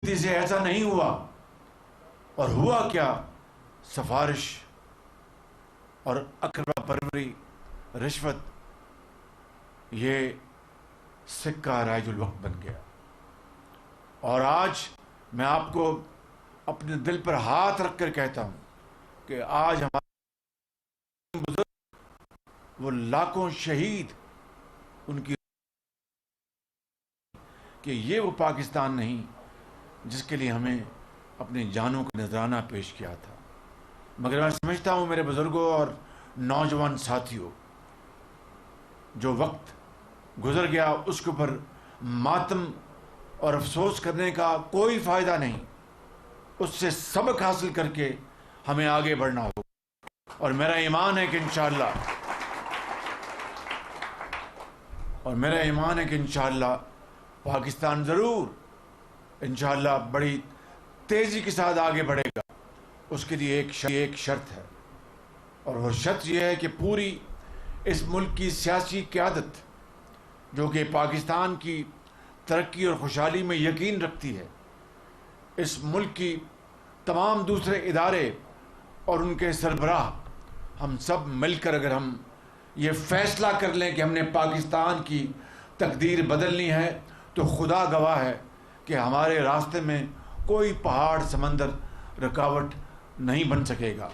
سے ایسا نہیں ہوا، اور ہوا کیا؟ سفارش اور اقربا پروری، رشوت، یہ سکہ رائج الوقت بن گیا۔ اور آج میں آپ کو اپنے دل پر ہاتھ رکھ کر کہتا ہوں کہ آج ہمارے بزرگ، وہ لاکھوں شہید، ان کی کہ یہ وہ پاکستان نہیں جس کے لیے ہمیں اپنی جانوں کا نذرانہ پیش کیا تھا۔ مگر میں سمجھتا ہوں میرے بزرگوں اور نوجوان ساتھیوں، جو وقت گزر گیا اس کے اوپر ماتم اور افسوس کرنے کا کوئی فائدہ نہیں، اس سے سبق حاصل کر کے ہمیں آگے بڑھنا ہوگا۔ اور میرا ایمان ہے کہ انشاءاللہ پاکستان ضرور انشاءاللہ بڑی تیزی کے ساتھ آگے بڑھے گا۔ اس کے لیے ایک شرط ہے، اور وہ شرط یہ ہے کہ پوری اس ملک کی سیاسی قیادت، جو کہ پاکستان کی ترقی اور خوشحالی میں یقین رکھتی ہے، اس ملک کی تمام دوسرے ادارے اور ان کے سربراہ، ہم سب مل کر اگر ہم یہ فیصلہ کر لیں کہ ہم نے پاکستان کی تقدیر بدلنی ہے، تو خدا گواہ ہے کہ ہمارے راستے میں کوئی پہاڑ سمندر رکاوٹ نہیں بن سکے گا۔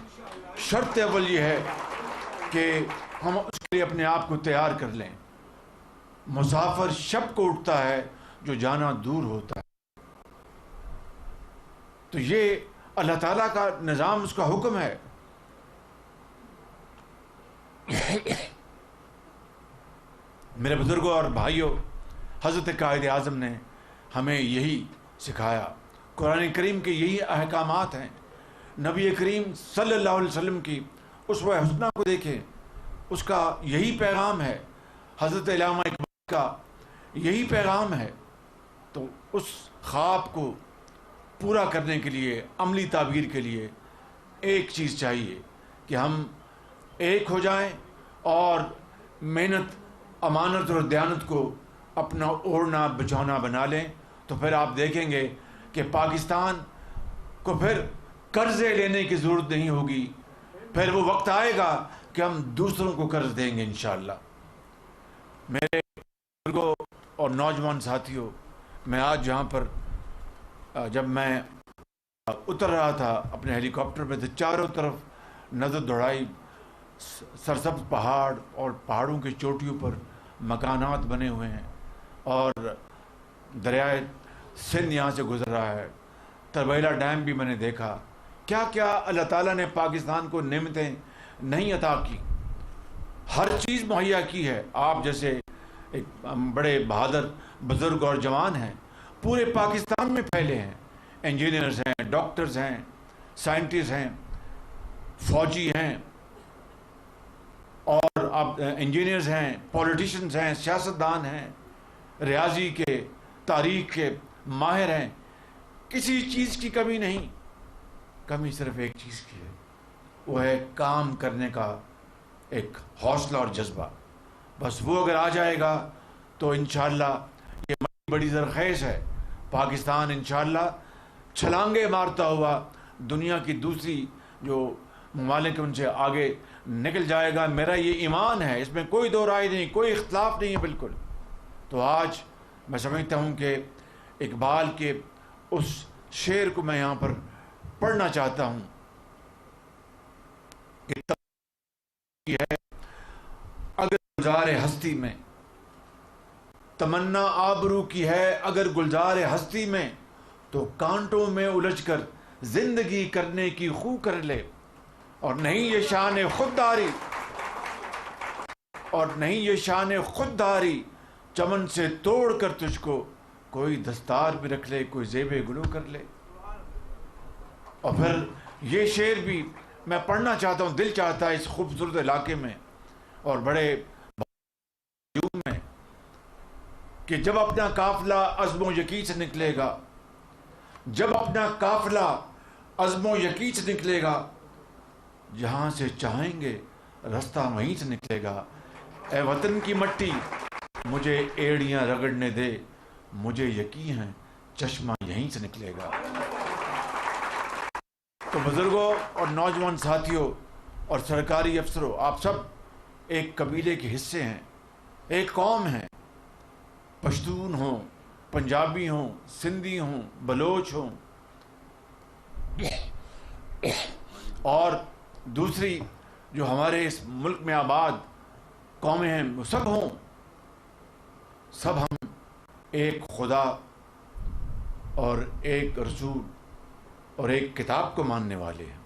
شرط اول یہ ہے کہ ہم اس کے لیے اپنے آپ کو تیار کر لیں۔ مسافر شب کو اٹھتا ہے جو جانا دور ہوتا ہے۔ تو یہ اللہ تعالیٰ کا نظام، اس کا حکم ہے۔ میرے بزرگوں اور بھائیوں، حضرت قائد اعظم نے ہمیں یہی سکھایا، قرآن کریم کے یہی احکامات ہیں۔ نبی کریم صلی اللہ علیہ وسلم کی اسوہ حسنہ کو دیکھیں، اس کا یہی پیغام ہے، حضرت علامہ اقبال کا یہی پیغام ہے۔ تو اس خواب کو پورا کرنے کے لیے، عملی تعبیر کے لیے ایک چیز چاہیے کہ ہم ایک ہو جائیں اور محنت، امانت اور دیانت کو اپنا اوڑھنا بچھونا بنا لیں۔ تو پھر آپ دیکھیں گے کہ پاکستان کو پھر قرضے لینے کی ضرورت نہیں ہوگی۔ پھر وہ وقت آئے گا کہ ہم دوسروں کو قرض دیں گے انشاءاللہ۔ میرے بزرگوں اور نوجوان ساتھیوں، میں آج جہاں پر جب میں اتر رہا تھا اپنے ہیلی کاپٹر میں، تو چاروں طرف نظر دوڑائی، سرسبز پہاڑ اور پہاڑوں کی چوٹیوں پر مکانات بنے ہوئے ہیں، اور دریائے سندھ یہاں سے گزر رہا ہے۔ تربیلا ڈیم بھی میں نے دیکھا۔ کیا کیا اللہ تعالیٰ نے پاکستان کو نعمتیں نہیں عطا کی، ہر چیز مہیا کی ہے۔ آپ جیسے ایک بڑے بہادر بزرگ اور جوان ہیں، پورے پاکستان میں پھیلے ہیں، انجینئرز ہیں، ڈاکٹرز ہیں، سائنٹسٹ ہیں، فوجی ہیں، اور اب انجینئرز ہیں، پولیٹیشنز ہیں، سیاستدان ہیں، ریاضی کے، تاریخ کے ماہر ہیں۔ کسی چیز کی کمی نہیں، کمی صرف ایک چیز کی ہے، وہ ہے کام کرنے کا ایک حوصلہ اور جذبہ۔ بس وہ اگر آ جائے گا تو انشاءاللہ یہ بڑی زرخیز ہے، پاکستان انشاءاللہ چھلانگے مارتا ہوا دنیا کی دوسری جو ممالک ان سے آگے نکل جائے گا۔ میرا یہ ایمان ہے، اس میں کوئی دو رائے نہیں، کوئی اختلاف نہیں ہے بالکل۔ تو آج میں سمجھتا ہوں کہ اقبال کے اس شعر کو میں یہاں پر پڑھنا چاہتا ہوں کہ ہے اگر گلزار ہستی میں، تمنا آبرو کی ہے اگر گلزار ہستی میں، تو کانٹوں میں الجھ کر زندگی کرنے کی خو کر لے، اور نہیں یہ شان خودداری، اور نہیں یہ شان خودداری، چمن سے توڑ کر تجھ کو کوئی دستار بھی رکھ لے، کوئی زیب گلو کر لے۔ اور پھر یہ شعر بھی میں پڑھنا چاہتا ہوں، دل چاہتا ہے اس خوبصورت علاقے میں اور بڑے ہجوم میں، کہ جب اپنا قافلہ عزم و یقین سے نکلے گا، جب اپنا قافلہ عزم و یقین سے نکلے گا، جہاں سے چاہیں گے رستہ وہیں سے نکلے گا۔ اے وطن کی مٹی مجھے ایڑیاں رگڑنے دے، مجھے یقین ہے चश्मा यहीं से निकलेगा। तो बुजुर्गों और नौजवान साथियों और सरकारी अफसरों, आप सब एक कबीले के हिस्से हैं, एक कौम है। पश्तून हो, पंजाबी हो, सिंधी हो, बलोच हो और दूसरी जो हमारे इस मुल्क में आबाद कौमें हैं, वो सब हों, सब हम एक खुदा और एक रसूल और एक किताब को मानने वाले हैं।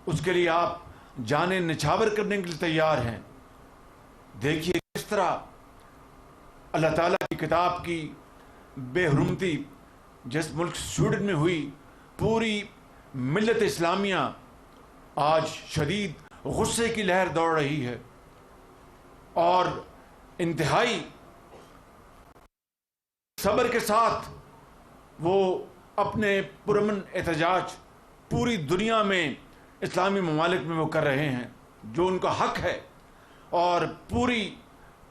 उसके लिए आप जाने निछावर करने के लिए तैयार हैं। देखिए किस तरह अल्लाह ताला की किताब की बेहुरमती जिस मुल्क स्वीडन में हुई, पूरी मिल्लत इस्लामिया आज शदीद गुस्से की लहर दौड़ रही है और इंतहाई सब्र के साथ वो अपने पुरअमन एहतजाज पूरी दुनिया में इस्लामी ममालिक में वो कर रहे हैं, जो उनका हक है, और पूरी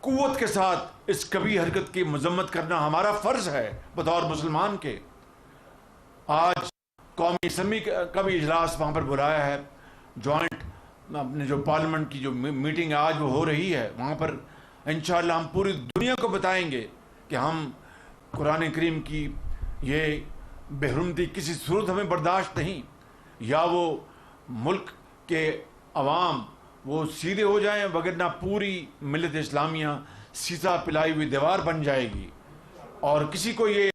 कुव्वत के साथ इस कभी हरकत की मजम्मत करना हमारा फ़र्ज़ है बतौर मुसलमान के। आज कौमी असम्बली का भी इजलास वहाँ पर बुलाया है, जॉइंट अपने जो पार्लियामेंट की जो मीटिंग आज वो हो रही है, वहाँ पर इंशाअल्लाह हम पूरी दुनिया को बताएंगे कि हम कुरान करीम की ये बेहुरमती किसी सूरत हमें बर्दाश्त नहीं, या वो मुल्क के अवाम वो सीधे हो जाएं, वगरना पूरी मिल्लत इस्लामिया सीसा पिलाई हुई दीवार बन जाएगी और किसी को ये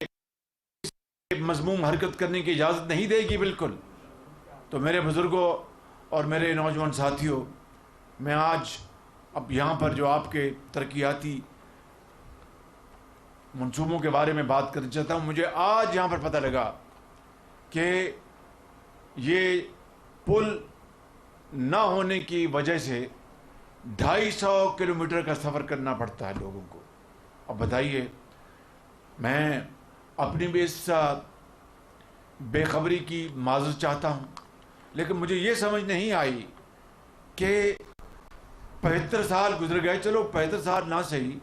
मज़मूम हरकत करने की इजाज़त नहीं देगी बिल्कुल। तो मेरे बुज़ुर्गों और मेरे नौजवान साथियों, मैं आज अब यहाँ पर जो आपके तरक्याती मंसूबों के बारे में बात करना चाहता हूँ। मुझे आज यहाँ पर पता लगा कि ये पुल ना होने की वजह से 250 किलोमीटर का सफ़र करना पड़ता है लोगों को। अब बताइए, मैं अपनी भी इस बेखबरी की माज़रत चाहता हूँ, लेकिन मुझे ये समझ नहीं आई कि 75 साल गुजर गए, चलो 75 साल ना सही,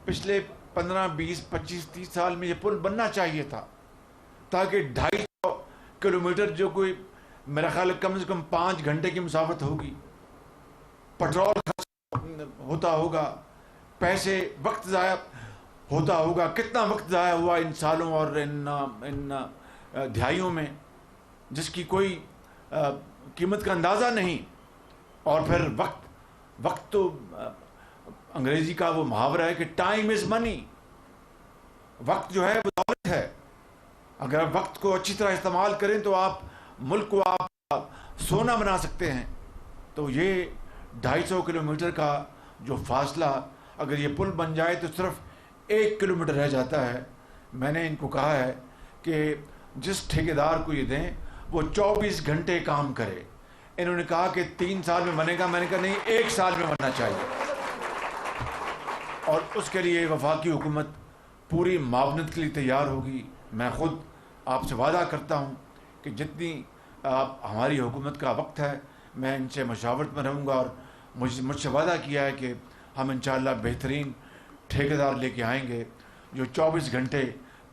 पिछले 15, 20, 25, 30 साल में ये पुल बनना चाहिए था, ताकि 250 किलोमीटर जो कोई मेरा ख्याल कम से कम 5 घंटे की मुसाफत होगी, पेट्रोल खर्च होता होगा, पैसे वक्त ज़ाया होता होगा। कितना वक्त ज़ाया हुआ इन सालों और इन दिहाइयों में जिसकी कोई कीमत का अंदाज़ा नहीं। और फिर वक्त तो अंग्रेज़ी का वो मुहावरा है कि टाइम इज़ मनी, वक्त जो है वो दौलत है। अगर आप वक्त को अच्छी तरह इस्तेमाल करें तो आप मुल्क को आप सोना बना सकते हैं। तो ये 250 किलोमीटर का जो फासला, अगर ये पुल बन जाए तो सिर्फ 1 किलोमीटर रह जाता है। मैंने इनको कहा है कि जिस ठेकेदार को ये दें वो 24 घंटे काम करे। इन्होंने कहा कि 3 साल में बनेगा, मैंने कहा नहीं, 1 साल में बनना चाहिए। और उसके लिए वफाकी हुकूमत पूरी मावनत के लिए तैयार होगी। मैं ख़ुद आपसे वादा करता हूँ कि जितनी हमारी हुकूमत का वक्त है, मैं इनसे मशावरत में रहूँगा और मुझसे वादा किया है कि हम इंशाअल्लाह बेहतरीन ठेकेदार लेके आएंगे जो 24 घंटे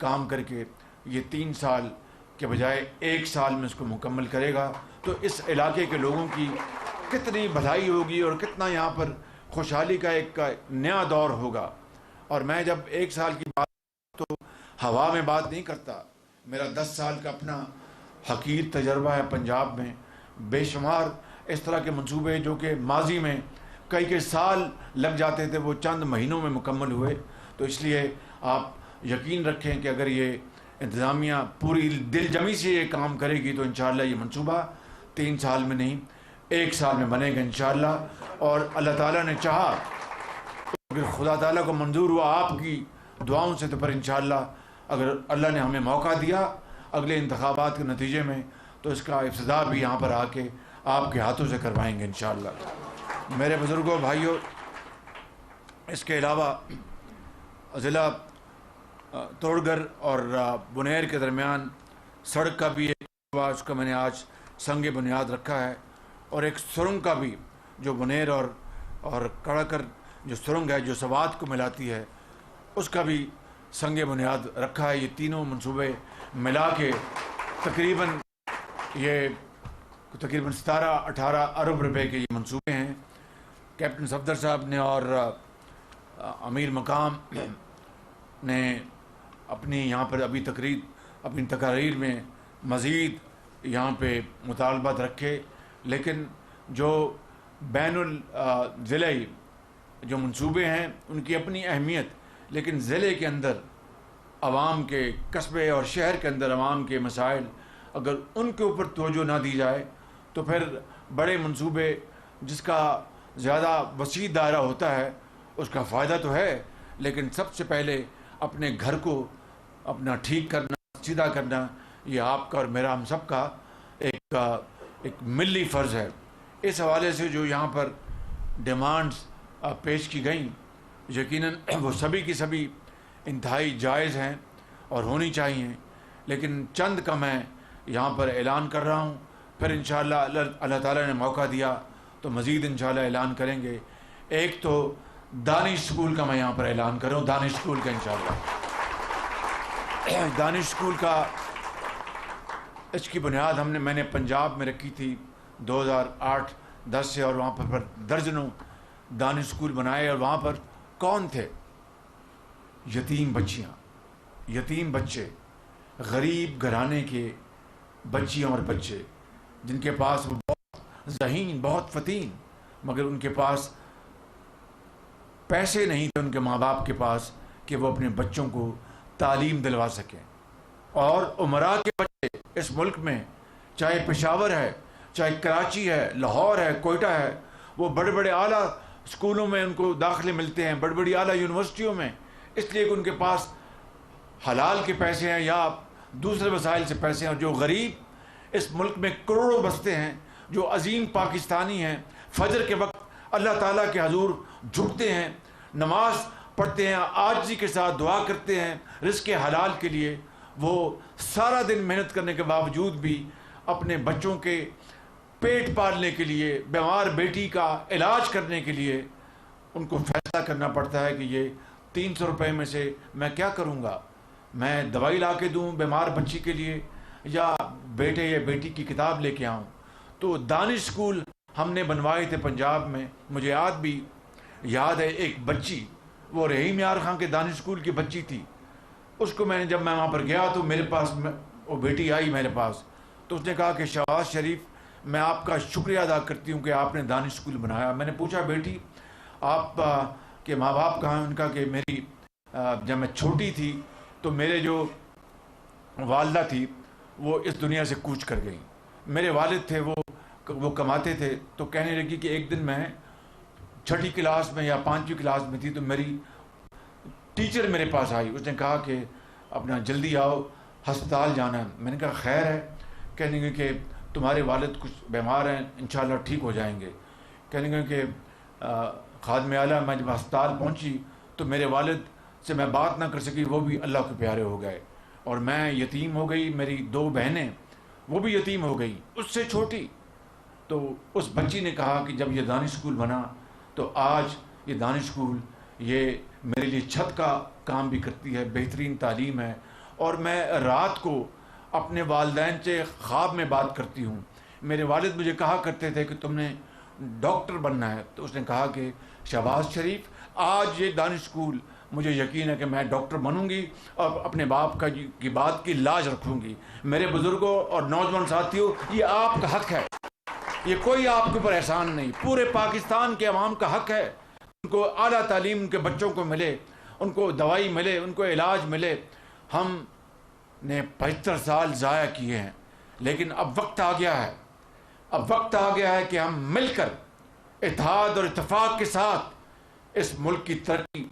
काम करके ये 3 साल के बजाय 1 साल में इसको मुकम्मल करेगा। तो इस इलाके के लोगों की कितनी भलाई होगी और कितना यहाँ पर खुशहाली का एक नया दौर होगा। और मैं जब 1 साल की बात तो हवा में बात नहीं करता, मेरा 10 साल का अपना हकीर तजर्बा है पंजाब में। बेशुमार इस तरह के मंसूबे जो कि माजी में कई साल लग जाते थे, वो चंद महीनों में मुकम्मल हुए। तो इसलिए आप यकीन रखें कि अगर ये इंतज़ामिया पूरी दिलजमी से ये काम करेगी तो इंशाअल्लाह ये मंसूबा 3 साल में नहीं 1 साल में बनेगा इंशाअल्लाह। और अल्लाह ताला ने चाहा, अगर खुदा ताला को मंजूर हुआ आपकी दुआओं से, तो पर इंशाअल्लाह अगर अल्लाह ने हमें मौका दिया अगले इंतखाबात के नतीजे में, तो इसका इब्तिदा भी यहाँ पर आके आपके हाथों से करवाएंगे इंशाअल्लाह। मेरे बुज़ुर्गों, भाइयों, इसके अलावा ज़िला तोड़गर और बुनेर के दरमियान सड़क का भी एक उसका मैंने आज संग बुनियाद रखा है, और एक सुरंग का भी जो बुनेर और कड़ाकर जो सुरंग है जो सवात को मिलाती है, उसका भी संग बुनियाद रखा है। ये तीनों मंसूबे मिला के तकरीबन 17-18 अरब रुपए के ये मंसूबे हैं। कैप्टन सफदर साहब ने और अमीर मकाम ने अपनी यहाँ पर अपनी तकारीर में मज़ीद यहाँ पे मुतालबात रखे, लेकिन जो बैनुल ज़िले जो मंसूबे हैं उनकी अपनी अहमियत, लेकिन ज़िले के अंदर आवाम के, कस्बे और शहर के अंदर आवाम के मसाइल अगर उनके ऊपर तवज्जो ना दी जाए तो फिर बड़े मंसूबे जिसका ज़्यादा वसी दायरा होता है उसका फ़ायदा तो है, लेकिन सबसे पहले अपने घर को अपना ठीक करना, सीधा करना, ये आपका और मेरा, हम सब का एक मिली फ़र्ज़ है। इस हवाले से जो यहाँ पर डिमांड्स पेश की गई, यकीनन वो सभी की सभी इंतहाई जायज़ हैं और होनी चाहिए, लेकिन चंद का मैं यहाँ पर ऐलान कर रहा हूँ। फिर इंशाअल्लाह अल्लाह ताला ने मौका दिया तो मज़ीद इंशाअल्लाह ऐलान करेंगे। एक तो दानिश स्कूल का मैं यहाँ पर ऐलान कर रहा हूँ, दानिश स्कूल का इंशाअल्लाह। दानिश स्कूल का इसकी बुनियाद मैंने पंजाब में रखी थी 2008-10 से, और वहाँ पर दर्जनों दानिश स्कूल बनाए। और वहाँ पर कौन थे? यतीम बच्चियाँ, यतीम बच्चे, गरीब घराने के बच्चियाँ और बच्चे जिनके पास वो बहुत ज़हीन, बहुत फ़तीन, मगर उनके पास पैसे नहीं थे उनके माँ बाप के पास कि वो अपने बच्चों को तालीम दिलवा सकें। और उमरा के बच्चे इस मुल्क में, चाहे पेशावर है, चाहे कराची है, लाहौर है, कोयटा है, वो बड़े बड़े आला स्कूलों में उनको दाखिले मिलते हैं, बड़ी बड़ी आला यूनिवर्सिटियों में, इसलिए कि उनके पास हलाल के पैसे हैं या दूसरे वसाइल से पैसे हैं। और जो गरीब इस मुल्क में करोड़ों बसते हैं, जो अजीम पाकिस्तानी हैं, फजर के वक्त अल्लाह ताला के हजूर झुकते हैं, नमाज पढ़ते हैं, आजिज़ी के साथ दुआ करते हैं रिज़्क़ हलाल के लिए, वो सारा दिन मेहनत करने के बावजूद भी अपने बच्चों के पेट पालने के लिए, बीमार बेटी का इलाज करने के लिए उनको फैसला करना पड़ता है कि ये 300 रुपये में से मैं क्या करूँगा, मैं दवाई ला के दूँ बीमार बच्ची के लिए या बेटे या बेटी की किताब लेके आऊँ। तो दानिश स्कूल हमने बनवाए थे पंजाब में। मुझे याद है एक बच्ची, वो रहीम यार खां के दानिश स्कूल की बच्ची थी, उसको जब मैं वहाँ पर गया तो मेरे पास वो बेटी आई मेरे पास, तो उसने कहा कि शहबाज शरीफ, मैं आपका शुक्रिया अदा करती हूँ कि आपने दानिश स्कूल बनाया। मैंने पूछा, बेटी आप के माँ बाप कहाँ हैं? उनका कि मेरी जब मैं छोटी थी तो मेरे जो वालदा थी वो इस दुनिया से कूच कर गई। मेरे वालिद थे वो कमाते थे। तो कहने लगी कि एक दिन मैं 6ठी क्लास में या 5वीं क्लास में थी तो मेरी टीचर मेरे पास आई, उसने कहा कि अपना जल्दी आओ, हस्पताल जाना है। मैंने कहा खैर है। कहने लगे कि तुम्हारे वालिद कुछ बीमार हैं, इंशाल्लाह ठीक हो जाएंगे। कहने लगे कि खादमे आला, मैं जब हस्पताल पहुंची तो मेरे वालिद से मैं बात ना कर सकी, वो भी अल्लाह के प्यारे हो गए और मैं यतीम हो गई। मेरी 2 बहनें वो भी यतीम हो गई, उससे छोटी। तो उस बच्ची ने कहा कि जब ये दानिश स्कूल बना तो आज ये दानिश स्कूल ये मेरे लिए छत का काम भी करती है, बेहतरीन तालीम है। और मैं रात को अपने वालिदैन से ख्वाब में बात करती हूँ। मेरे वालिद मुझे कहा करते थे कि तुमने डॉक्टर बनना है, तो उसने कहा कि शहबाज शरीफ, आज ये दानिश स्कूल मुझे यकीन है कि मैं डॉक्टर बनूंगी और अपने बाप की बात की लाज रखूंगी। मेरे बुजुर्गों और नौजवान साथियों, ये आपका हक है, ये कोई आपके ऊपर एहसान नहीं, पूरे पाकिस्तान के अवाम का हक है। उनको आला तालीम उनके बच्चों को मिले, उनको दवाई मिले, उनको इलाज मिले। हम ने 75 साल ज़ाया किए हैं, लेकिन अब वक्त आ गया है, अब वक्त आ गया है कि हम मिलकर इत्तेहाद और इत्तेफाक के साथ इस मुल्क की तरक्की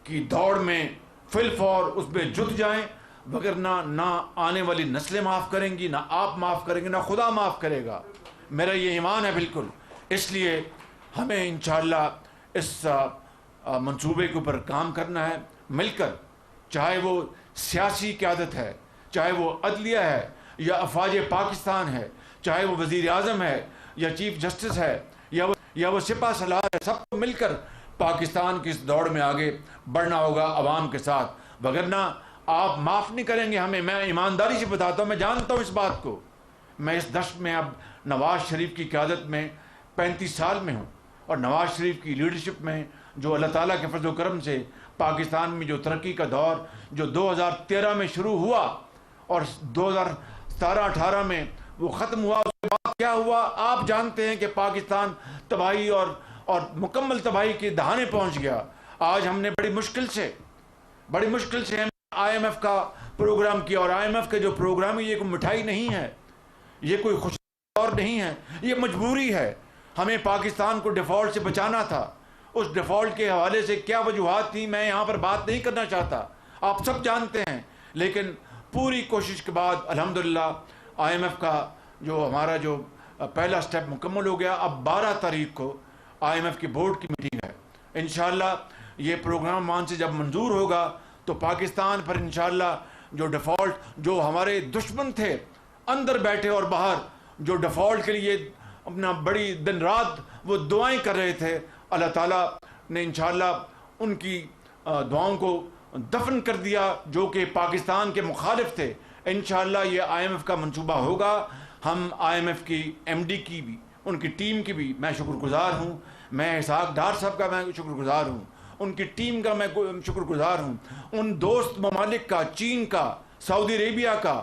की दौड़ में फिलफौर उसमें जुट जाएं, वगरना ना आने वाली नस्लें माफ़ करेंगी, ना आप माफ़ करेंगे, ना खुदा माफ़ करेगा। मेरा ये ईमान है बिल्कुल। इसलिए हमें इंशाअल्लाह इस मंसूबे के ऊपर काम करना है मिलकर, चाहे वो सियासी क़यादत है, चाहे वो अदलिया है या अफवाज पाकिस्तान है, चाहे वो वज़ीर आज़म है या चीफ जस्टिस है या वो सिपा सलार है, सबको मिलकर پاکستان کی اس دوڑ میں آگے بڑھنا ہوگا عوام کے ساتھ، وگرنہ آپ معاف نہیں کریں گے ہمیں. میں ایمانداری سے بتاتا ہوں، میں جانتا ہوں اس بات کو. میں اس دشت میں اب نواز شریف کی قیادت میں 35 سال میں ہوں، اور نواز شریف کی لیڈرشپ میں جو اللہ تعالیٰ کے فضل و کرم سے پاکستان میں جو ترقی کا دور جو 2013 میں شروع ہوا اور 2017-18 میں وہ ختم ہوا، اس کے بعد کیا ہوا آپ جانتے ہیں کہ پاکستان تباہی اور مکمل تباہی کے دہانے پہنچ گیا. آج ہم نے بڑی مشکل سے ہم IMF کا پروگرام کیا، اور IMF کا جو پروگرام ہے یہ کوئی مٹھائی نہیں ہے، یہ کوئی خوش دور نہیں ہے، یہ مجبوری ہے. ہمیں پاکستان کو ڈیفالٹ سے بچانا تھا. اس ڈیفالٹ کے حوالے سے کیا وجوہات تھیں میں یہاں پر بات نہیں کرنا چاہتا، آپ سب جانتے ہیں. لیکن پوری کوشش کے بعد الحمدللہ IMF کا جو ہمارا جو پہلا سٹیپ مکمل ہو گیا. اب 12 تاریخ کو IMF کی بورڈ کی میٹنگ ہے. انشاءاللہ یہ پروگرام وہاں سے جب منظور ہوگا تو پاکستان پر انشاءاللہ جو ڈیفالٹ جو ہمارے دشمن تھے اندر بیٹھے اور باہر جو ڈیفالٹ کے لیے اپنا بڑی دن رات وہ دعائیں کر رہے تھے، اللہ تعالیٰ نے انشاءاللہ ان کی دعاؤں کو دفن کر دیا جو کہ پاکستان کے مخالف تھے. انشاءاللہ یہ IMF کا منصوبہ ہوگا. ہم IMF کی MD کی بھی ان کی ٹیم کی بھی میں شکر گزار ہوں. میں اسحاق ڈار صاحب کا میں شکر گزار ہوں، ان کی ٹیم کا میں شکر گزار ہوں، ان دوست ممالک کا، چین کا، سعودی عربیہ کا،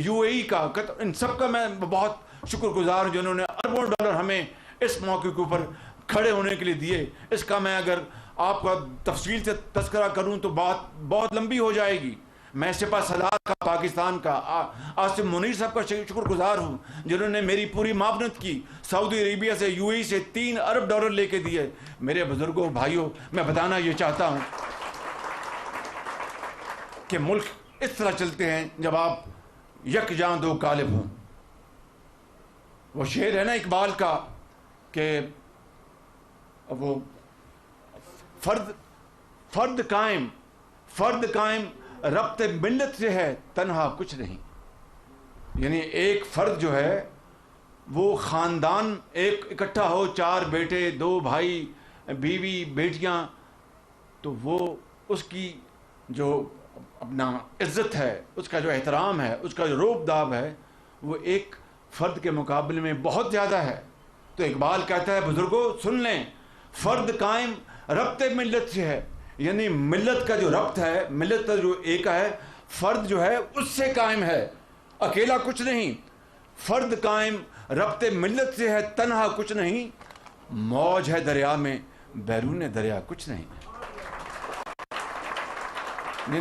UAE کا، ان سب کا میں بہت شکر گزار ہوں جنہوں نے اربوں ڈالر ہمیں اس موقع کے اوپر کھڑے ہونے کے لیے دیے. اس کا میں اگر آپ کا تفصیل سے تذکرہ کروں تو بات بہت لمبی ہو جائے گی. میں سپہ سالار کا، پاکستان کا، آصم منیر صاحب کا شکر گزار ہوں جنہوں نے میری پوری معاونت کی. سعودی عربیہ سے UAE سے 3 ارب ڈالر لے کے دیے. میرے بزرگوں بھائیوں میں بتانا یہ چاہتا ہوں کہ ملک اس طرح چلتے ہیں جب آپ یکجاں دو غالب ہوں. وہ شعر ہے نا اقبال کا کہ وہ فرد قائم ربط ملت سے ہے تنہا کچھ نہیں. یعنی ایک فرد جو ہے وہ خاندان ایک اکٹھا ہو، 4 بیٹے، 2 بھائی، بیوی، بیٹیاں، تو وہ اس کی جو اپنا عزت ہے، اس کا جو احترام ہے، اس کا جو روب داب ہے وہ ایک فرد کے مقابلے میں بہت زیادہ ہے. تو اقبال کہتا ہے بزرگوں سن لیں، فرد قائم ربط ملت سے ہے، یعنی ملت کا جو ربط ہے، ملت کا جو ایک ہے، فرد جو ہے اس سے قائم ہے، اکیلا کچھ نہیں. فرد قائم ربط ملت سے ہے تنہا کچھ نہیں، موج ہے دریا میں بیرون دریا کچھ نہیں.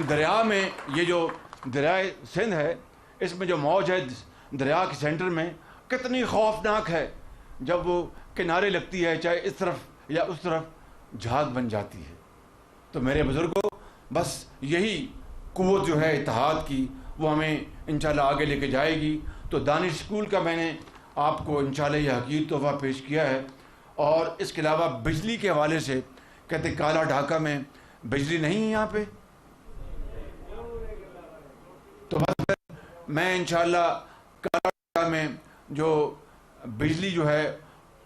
دریا میں یہ جو دریائے سندھ ہے اس میں جو موج ہے دریا کے سینٹر میں کتنی خوفناک ہے. جب وہ کنارے لگتی ہے چاہے اس طرف یا اس طرف جھاگ بن جاتی ہے. تو میرے بزرگوں بس یہی قوت جو ہے اتحاد کی وہ ہمیں انشاءاللہ آگے لے کے جائے گی. تو دانش اسکول کا میں نے آپ کو انشاءاللہ یہ حقیر تحفہ پیش کیا ہے. اور اس کے علاوہ بجلی کے حوالے سے کہتے کالا ڈھاکہ میں بجلی نہیں ہے یہاں پہ، تو بس میں انشاءاللہ کالا ڈھاکہ میں جو بجلی جو ہے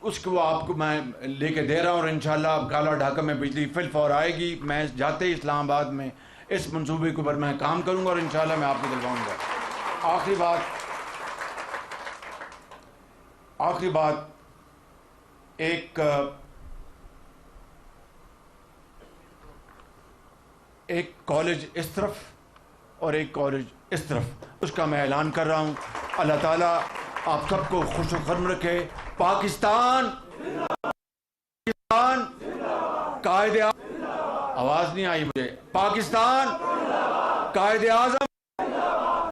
اس کو آپ کو میں لے کے دے رہا ہوں، اور انشاءاللہ کالا ڈھاکہ میں بجلی فی الفور آئے گی. میں جاتے ہی اسلام آباد میں اس منصوبے کے اوپر میں کام کروں گا اور انشاءاللہ میں آپ کو دلواؤں گا. آخری بات ایک کالج اس طرف اور ایک کالج اس طرف، اس کا میں اعلان کر رہا ہوں. اللہ تعالیٰ آپ سب کو خوش و خرم رکھے. پاکستان قائد آواز نہیں آئی مجھے. پاکستان قائد اعظم